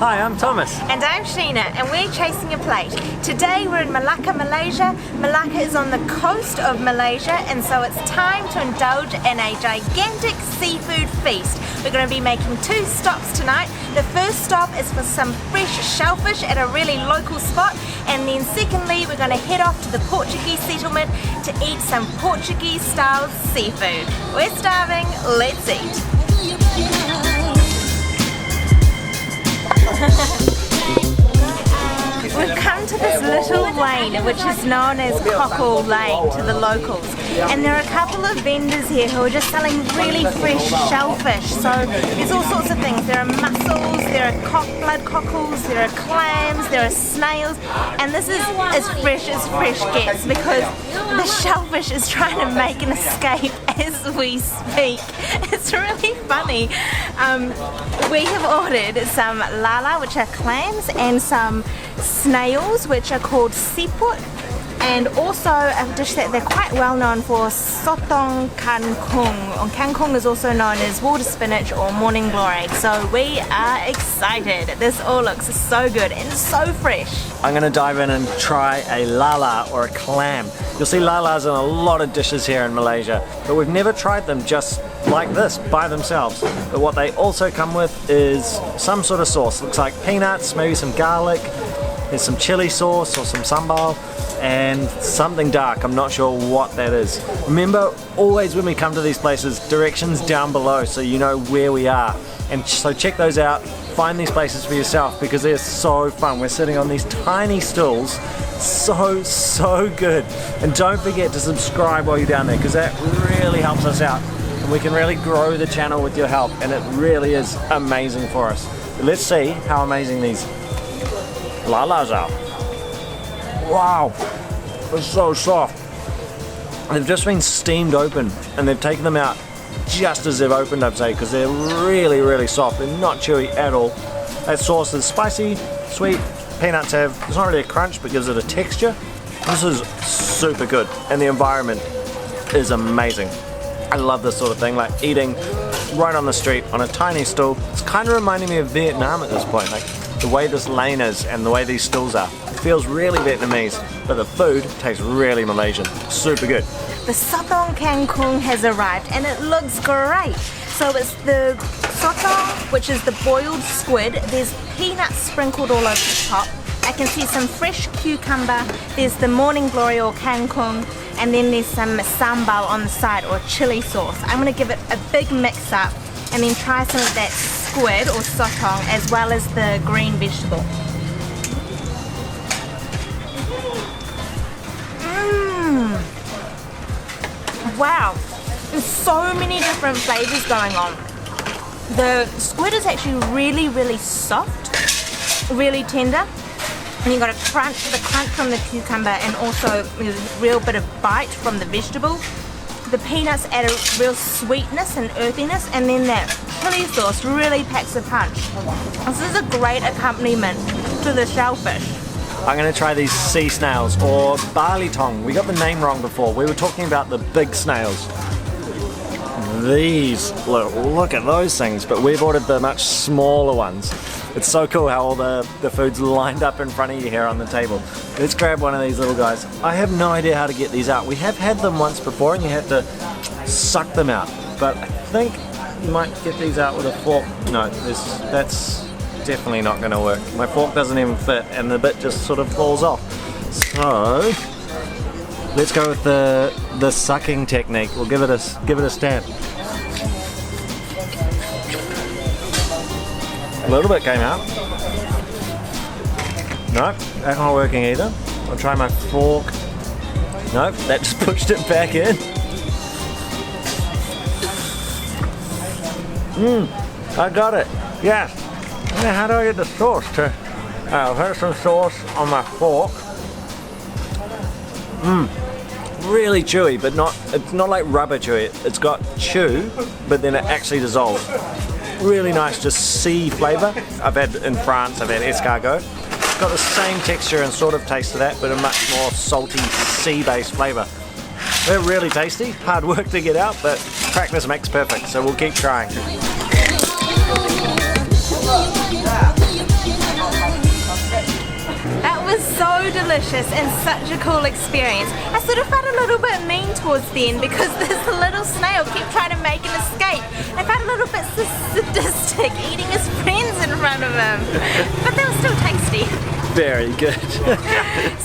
Hi, I'm Thomas. And I'm Sheena, and we're chasing a plate. Today we're in Melaka, Malaysia. Melaka is on the coast of Malaysia, and so it's time to indulge in a gigantic seafood feast. We're going to be making 2 stops tonight. The first stop is for some fresh shellfish at a really local spot, and then secondly we're going to head off to the Portuguese Settlement to eat some Portuguese style seafood. We're starving, let's eat. We've come to this little lane which is known as Cockle Lane to the locals, and there are a couple of vendors here who are just selling really fresh shellfish. So there's all sorts of things. There are mussels, there are blood cockles, there are clams, there are snails, and this is as fresh gets because the shellfish is trying to make an escape as we speak. It's really funny. We have ordered some lala, which are clams, and some snails, which are called siput, and also a dish that they're quite well known for, sotong kangkung. Kangkung is also known as water spinach or morning glory. So we are excited. This all looks so good and so fresh. I'm going to dive in and try a lala or a clam. You'll see lalas in a lot of dishes here in Malaysia, but we've never tried them just like this by themselves. But what they also come with is some sort of sauce. Looks like peanuts, maybe some garlic. There's some chilli sauce or some sambal and something dark. I'm not sure what that is. Remember, always when we come to these places, directions down below so you know where we are. And so check those out, find these places for yourself because they're so fun. We're sitting on these tiny stools, so good. And don't forget to subscribe while you're down there because that really helps us out. And we can really grow the channel with your help, and it really is amazing for us. Let's see how amazing these lalas are. Wow, they're so soft. They've just been steamed open and they've taken them out just as they've opened, I'd say, because they're really soft. They're not chewy at all. That sauce is spicy, sweet. Peanuts have, it's not really a crunch but gives it a texture. This is super good and the environment is amazing. I love this sort of thing, like eating right on the street on a tiny stool. It's kind of reminding me of Vietnam at this point, like the way this lane is and the way these stools are. It feels really Vietnamese, but the food tastes really Malaysian. Super good. The sotong kangkung has arrived and it looks great. So it's the sotong, which is the boiled squid. There's peanuts sprinkled all over the top. I can see some fresh cucumber. There's the morning glory or kangkung, and then there's some sambal on the side or chili sauce. I'm going to give it a big mix up and then try some of that squid or sotong as well as the green vegetable. Wow, there's so many different flavors going on. The squid is actually really soft, really tender, and you've got the crunch from the cucumber and also a real bit of bite from the vegetable. The peanuts add a real sweetness and earthiness, and then that chili sauce really packs a punch. This is a great accompaniment to the shellfish. I'm going to try these sea snails or barley tong. We got the name wrong before. We were talking about the big snails. These, look at those things, but we've ordered the much smaller ones. It's so cool how all the food's lined up in front of you here on the table. Let's grab one of these little guys. I have no idea how to get these out. We have had them once before and you have to suck them out, but I think you might get these out with a fork. No, that's definitely not going to work. My fork doesn't even fit and the bit just sort of falls off. So let's go with the sucking technique. We'll give it a stab. A little bit came out. Nope, that's not working either. I'll try my fork. Nope, that just pushed it back in. I got it. Yes. Now how do I get the sauce to... I'll put some sauce on my fork. Really chewy, but it's not like rubber chewy. It's got chew, but then it actually dissolves. Really nice, just sea flavour. I've had in France, I've had escargot. It's got the same texture and sort of taste to that, but a much more salty sea-based flavour. They're really tasty, hard work to get out, but practice makes perfect, so we'll keep trying. so delicious and such a cool experience. I sort of felt a little bit mean towards the end because this little snail kept trying to make an escape. I felt a little bit sadistic eating his friends in front of him. But they were still tasty. Very good.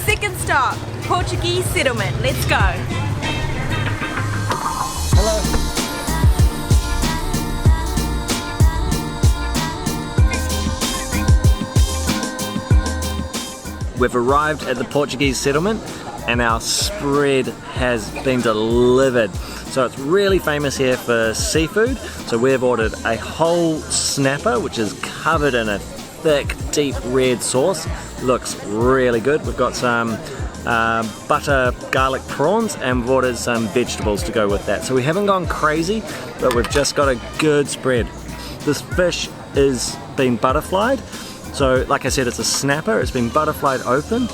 Second stop, Portuguese Settlement. Let's go. Hello. We've arrived at the Portuguese Settlement and our spread has been delivered. So it's really famous here for seafood. So we've ordered a whole snapper, which is covered in a thick, deep red sauce. Looks really good. We've got some butter garlic prawns and we've ordered some vegetables to go with that. So we haven't gone crazy, but we've just got a good spread. This fish is been butterflied. So like I said, it's a snapper. It's been butterflied open,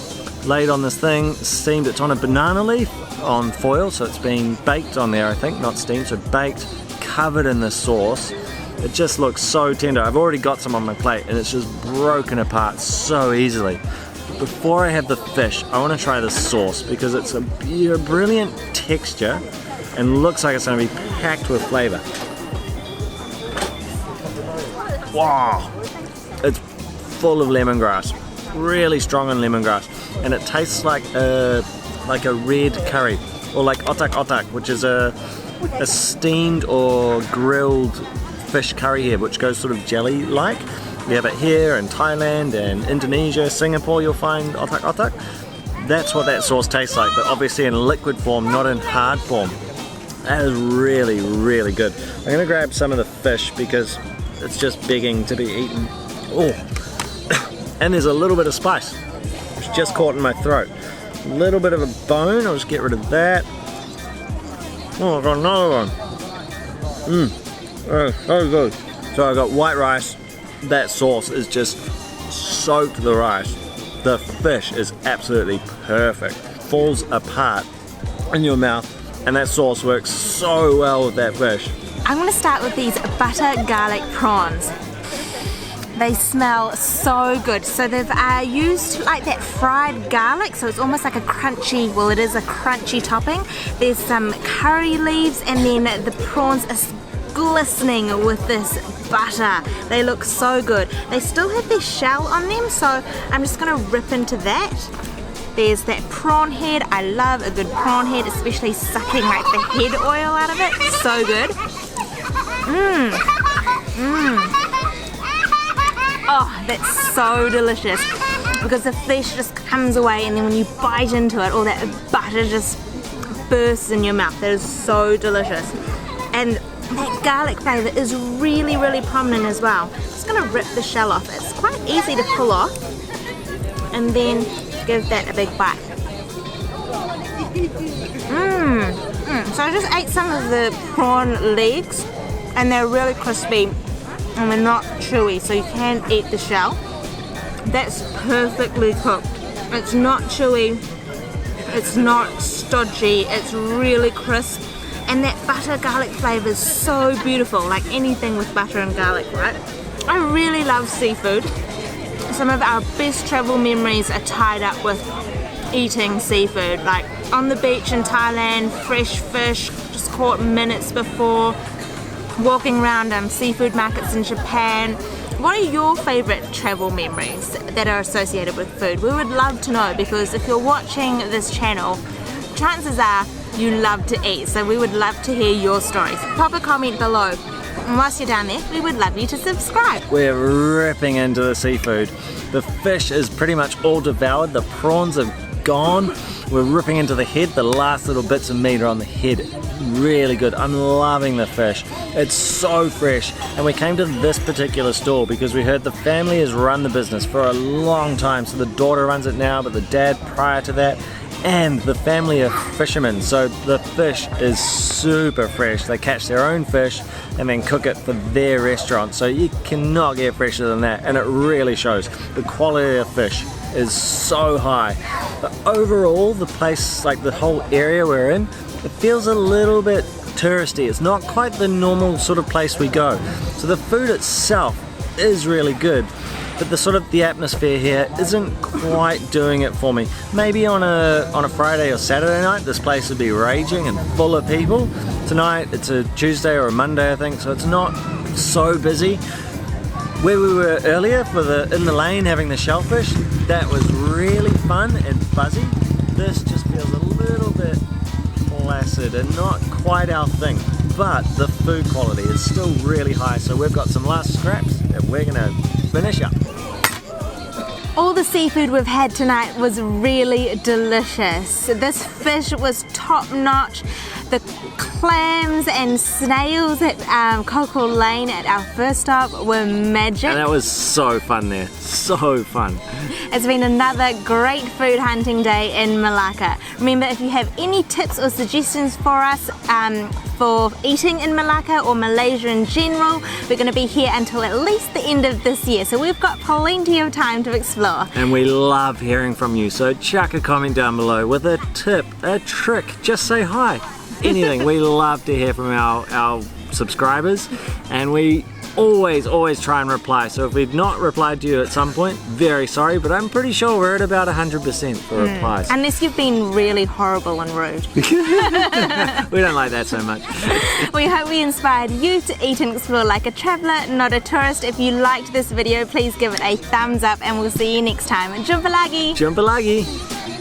laid on this thing, steamed. It's on a banana leaf on foil, so it's been baked on there, I think, not steamed, so baked, covered in this sauce. It just looks so tender. I've already got some on my plate and it's just broken apart so easily. But before I have the fish, I want to try the sauce because it's a brilliant texture and looks like it's going to be packed with flavor. Wow! It's full of lemongrass, really strong on lemongrass, and it tastes like a red curry, or like otak, which is a steamed or grilled fish curry here, which goes sort of jelly-like. We have it here in Thailand and Indonesia, Singapore. You'll find otak. That's what that sauce tastes like, but obviously in liquid form, not in hard form. That is really, really good. I'm gonna grab some of the fish because it's just begging to be eaten. Oh. And there's a little bit of spice. It's just caught in my throat. A little bit of a bone, I'll just get rid of that. Oh, I've got another one. Oh, so good. So I've got white rice. That sauce is just soaked the rice. The fish is absolutely perfect. Falls apart in your mouth, and that sauce works so well with that fish. I'm gonna start with these butter garlic prawns. They smell so good. So they've used like that fried garlic, so it's almost like a crunchy, well, it is a crunchy topping. There's some curry leaves and then the prawns are glistening with this butter. They look so good. They still have their shell on them, so I'm just gonna rip into that. There's that prawn head. I love a good prawn head, especially sucking like the head oil out of it. So good. Oh, that's so delicious because the flesh just comes away and then when you bite into it, all that butter just bursts in your mouth. That is so delicious. And that garlic flavour is really, really prominent as well. I'm just going to rip the shell off. It's quite easy to pull off and then give that a big bite. So I just ate some of the prawn legs and they're really crispy. And they're not chewy, so you can eat the shell. That's perfectly cooked. It's not chewy, it's not stodgy, it's really crisp. And that butter garlic flavour is so beautiful, like anything with butter and garlic, right? I really love seafood. Some of our best travel memories are tied up with eating seafood, like on the beach in Thailand, fresh fish just caught minutes before. Walking around seafood markets in Japan. What are your favourite travel memories that are associated with food? We would love to know because if you're watching this channel, chances are you love to eat, so we would love to hear your stories. Pop a comment below. And whilst you're down there, we would love you to subscribe. We're ripping into the seafood. The fish is pretty much all devoured. The prawns are gone. We're ripping into the head. The last little bits of meat are on the head. Really good. I'm loving the fish. It's so fresh. And we came to this particular stall because we heard the family has run the business for a long time. So the daughter runs it now, but the dad prior to that. And the family are fishermen, so the fish is super fresh. They catch their own fish and then cook it for their restaurant. So you cannot get fresher than that, and it really shows. The quality of fish is so high. But overall, the place, like the whole area we're in, it feels a little bit touristy. It's not quite the normal sort of place we go. So the food itself is really good. but the atmosphere here isn't quite doing it for me. Maybe on a Friday or Saturday night, this place would be raging and full of people. Tonight, it's a Tuesday or a Monday, I think, so it's not so busy. Where we were earlier in the lane having the shellfish, that was really fun and fuzzy. This just feels a little bit placid and not quite our thing, but the food quality is still really high, so we've got some last scraps that we're gonna finish up. All the seafood we've had tonight was really delicious. This fish was top notch. The clams and snails at Cockle Lane at our first stop were magic. And that was so fun there, so fun. It's been another great food hunting day in Melaka. Remember, if you have any tips or suggestions for us for eating in Melaka or Malaysia in general, we're going to be here until at least the end of this year, so we've got plenty of time to explore. And we love hearing from you, so chuck a comment down below with a tip, a trick, just say hi. Anything. We love to hear from our subscribers, and we always try and reply. So if we've not replied to you at some point, very sorry, but I'm pretty sure we're at about 100% for replies. Unless you've been really horrible and rude. We don't like that so much. We hope we inspired you to eat and explore like a traveller, not a tourist. If you liked this video, please give it a thumbs up, and we'll see you next time. Jumpa lagi! Jumpa lagi!